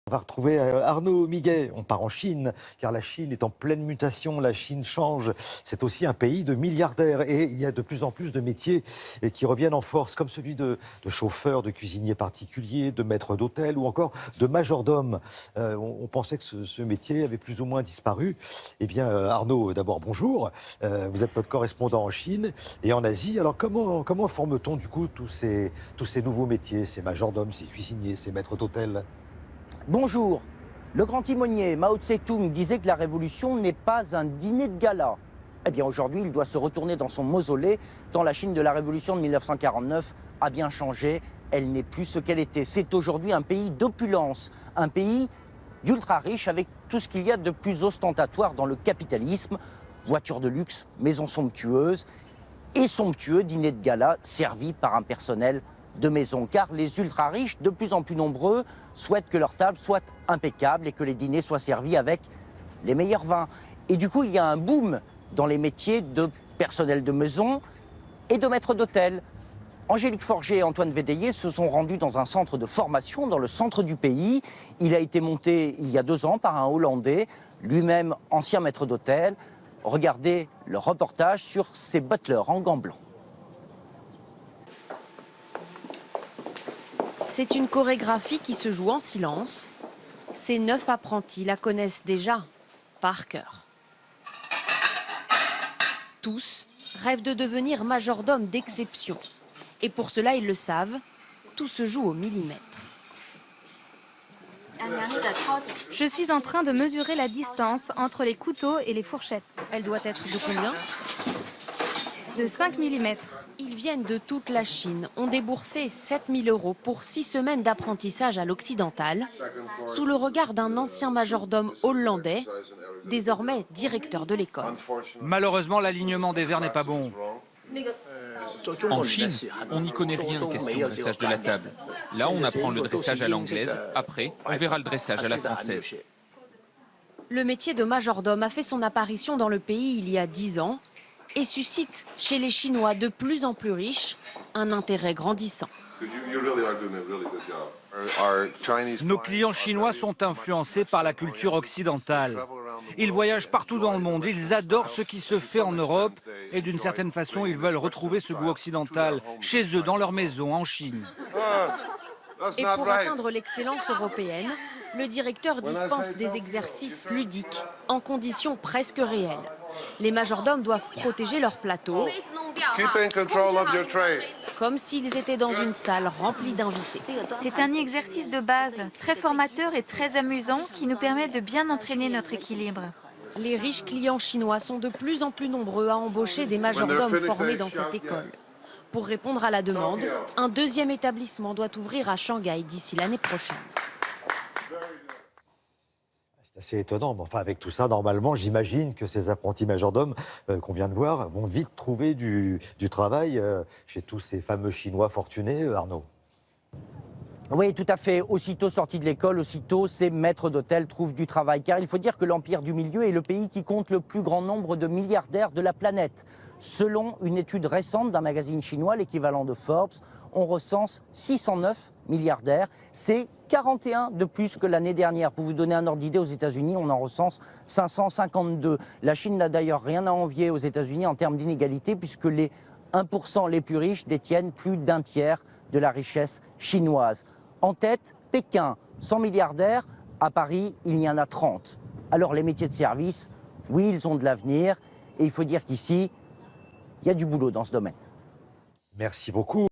On va retrouver Arnaud Miguet. On part en Chine, car la Chine est en pleine mutation. La Chine change. C'est aussi un pays de milliardaires. Et il y a de plus en plus de métiers qui reviennent en force, comme celui de chauffeur, de cuisinier particulier, de maître d'hôtel ou encore de majordome. On pensait que ce métier avait plus ou moins disparu. Eh bien, Arnaud, d'abord, bonjour. Vous êtes notre correspondant en Chine et en Asie. Alors, comment forme-t-on, du coup, tous ces nouveaux métiers, ces majordomes, ces cuisiniers, ces maîtres d'hôtel ? Bonjour. Le grand timonier Mao Tse-tung disait que la révolution n'est pas un dîner de gala. Eh bien aujourd'hui, il doit se retourner dans son mausolée, tant la Chine de la révolution de 1949 a bien changé. Elle n'est plus ce qu'elle était. C'est aujourd'hui un pays d'opulence, un pays d'ultra riche avec tout ce qu'il y a de plus ostentatoire dans le capitalisme. Voitures de luxe, maisons somptueuses et somptueux dîners de gala servis par un personnel de maison, car les ultra-riches, de plus en plus nombreux, souhaitent que leur table soit impeccable et que les dîners soient servis avec les meilleurs vins. Et du coup, il y a un boom dans les métiers de personnel de maison et de maître d'hôtel. Angélique Forget et Antoine Védéier se sont rendus dans un centre de formation dans le centre du pays. Il a été monté il y a 2 ans par un Hollandais, lui-même ancien maître d'hôtel. Regardez le reportage sur ces butlers en gants blancs. C'est une chorégraphie qui se joue en silence. Ces 9 apprentis la connaissent déjà par cœur. Tous rêvent de devenir majordome d'exception. Et pour cela, ils le savent, tout se joue au millimètre. Je suis en train de mesurer la distance entre les couteaux et les fourchettes. Elle doit être de combien? De 5 mm. Ils viennent de toute la Chine, ont déboursé 7 000 € pour 6 semaines d'apprentissage à l'Occidental, sous le regard d'un ancien majordome hollandais, désormais directeur de l'école. Malheureusement, l'alignement des verres n'est pas bon. En Chine, on n'y connaît rien question dressage de la table. Là, on apprend le dressage à l'anglaise. Après, on verra le dressage à la française. Le métier de majordome a fait son apparition dans le pays il y a 10 ans et suscite chez les Chinois de plus en plus riches un intérêt grandissant. Nos clients chinois sont influencés par la culture occidentale. Ils voyagent partout dans le monde, ils adorent ce qui se fait en Europe et d'une certaine façon, ils veulent retrouver ce goût occidental chez eux, dans leur maison, en Chine. Et pour atteindre l'excellence européenne, le directeur dispense des exercices ludiques, en conditions presque réelles. Les majordomes doivent protéger leur plateau, comme s'ils étaient dans une salle remplie d'invités. C'est un exercice de base, très formateur et très amusant qui nous permet de bien entraîner notre équilibre. Les riches clients chinois sont de plus en plus nombreux à embaucher des majordomes formés dans cette école. Pour répondre à la demande, un 2e établissement doit ouvrir à Shanghai d'ici l'année prochaine. C'est assez étonnant, mais enfin avec tout ça, normalement, j'imagine que ces apprentis majordomes qu'on vient de voir vont vite trouver du travail chez tous ces fameux Chinois fortunés, Arnaud. Oui, tout à fait. Aussitôt sortis de l'école, aussitôt ces maîtres d'hôtel trouvent du travail. Car il faut dire que l'Empire du Milieu est le pays qui compte le plus grand nombre de milliardaires de la planète. Selon une étude récente d'un magazine chinois, l'équivalent de Forbes, on recense 609 milliardaires. C'est 41 de plus que l'année dernière. Pour vous donner un ordre d'idée, aux États-Unis, on en recense 552. La Chine n'a d'ailleurs rien à envier aux États-Unis en termes d'inégalité, puisque les 1% les plus riches détiennent plus d'1 tiers de la richesse chinoise. En tête, Pékin, 100 milliardaires. À Paris, il y en a 30. Alors les métiers de service, oui, ils ont de l'avenir. Et il faut dire qu'ici, il y a du boulot dans ce domaine. Merci beaucoup.